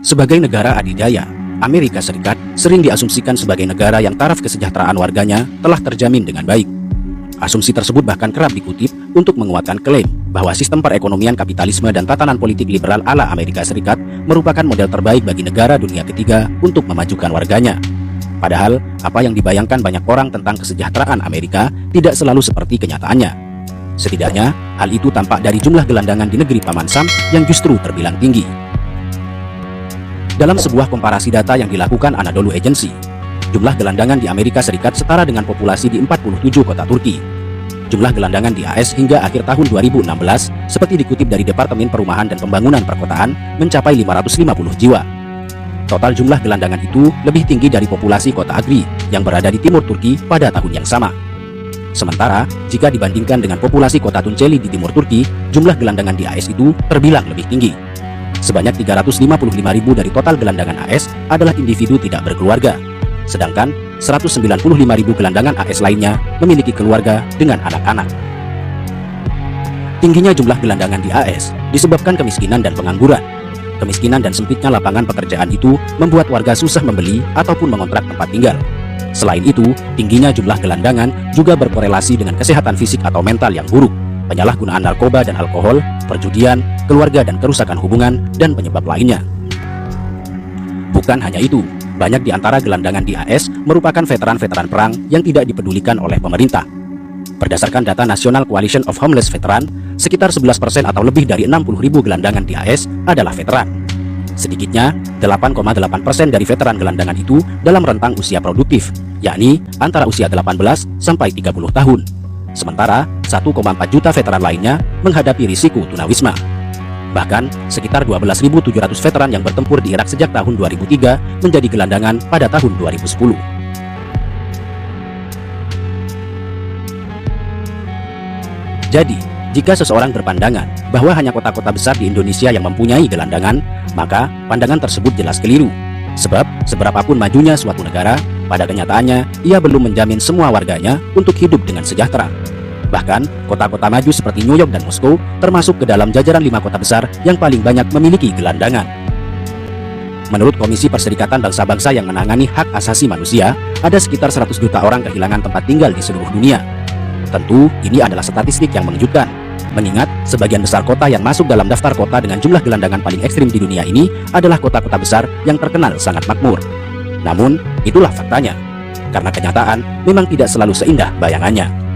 Sebagai negara adidaya, Amerika Serikat sering diasumsikan sebagai negara yang taraf kesejahteraan warganya telah terjamin dengan baik. Asumsi tersebut bahkan kerap dikutip untuk menguatkan klaim bahwa sistem perekonomian kapitalisme dan tatanan politik liberal ala Amerika Serikat merupakan model terbaik bagi negara dunia ketiga untuk memajukan warganya. Padahal, apa yang dibayangkan banyak orang tentang kesejahteraan Amerika tidak selalu seperti kenyataannya. Setidaknya, hal itu tampak dari jumlah gelandangan di negeri Paman Sam yang justru terbilang tinggi. Dalam sebuah komparasi data yang dilakukan Anadolu Agency, jumlah gelandangan di Amerika Serikat setara dengan populasi di 47 kota Turki. Jumlah gelandangan di AS hingga akhir tahun 2016, seperti dikutip dari Departemen Perumahan dan Pembangunan Perkotaan, mencapai 550 jiwa. Total jumlah gelandangan itu lebih tinggi dari populasi kota Agri yang berada di timur Turki pada tahun yang sama. Sementara, jika dibandingkan dengan populasi kota Tunceli di timur Turki, jumlah gelandangan di AS itu terbilang lebih tinggi. Sebanyak 355.000 dari total gelandangan AS adalah individu tidak berkeluarga, sedangkan 195.000 gelandangan AS lainnya memiliki keluarga dengan anak-anak. Tingginya jumlah gelandangan di AS disebabkan kemiskinan dan pengangguran. Kemiskinan dan sempitnya lapangan pekerjaan itu membuat warga susah membeli ataupun mengontrak tempat tinggal. Selain itu, tingginya jumlah gelandangan juga berkorelasi dengan kesehatan fisik atau mental yang buruk, penyalahgunaan narkoba dan alkohol, perjudian, keluarga dan kerusakan hubungan, dan penyebab lainnya. Bukan hanya itu, banyak di antara gelandangan di AS merupakan veteran-veteran perang yang tidak dipedulikan oleh pemerintah. Berdasarkan data National Coalition of Homeless Veteran, sekitar 11% atau lebih dari 60.000 gelandangan di AS adalah veteran. Sedikitnya, 8,8% dari veteran gelandangan itu dalam rentang usia produktif, yakni antara usia 18 sampai 30 tahun. Sementara, 1,4 juta veteran lainnya menghadapi risiko tunawisma. Bahkan, sekitar 12.700 veteran yang bertempur di Irak sejak tahun 2003 menjadi gelandangan pada tahun 2010. Jadi, jika seseorang berpandangan bahwa hanya kota-kota besar di Indonesia yang mempunyai gelandangan, maka pandangan tersebut jelas keliru. Sebab, seberapapun majunya suatu negara, pada kenyataannya ia belum menjamin semua warganya untuk hidup dengan sejahtera. Bahkan, kota-kota maju seperti New York dan Moskow termasuk ke dalam jajaran 5 kota besar yang paling banyak memiliki gelandangan. Menurut Komisi Perserikatan Bangsa-Bangsa yang menangani hak asasi manusia, ada sekitar 100 juta orang kehilangan tempat tinggal di seluruh dunia. Tentu, ini adalah statistik yang mengejutkan, mengingat sebagian besar kota yang masuk dalam daftar kota dengan jumlah gelandangan paling ekstrim di dunia ini adalah kota-kota besar yang terkenal sangat makmur. Namun, itulah faktanya, karena kenyataan memang tidak selalu seindah bayangannya.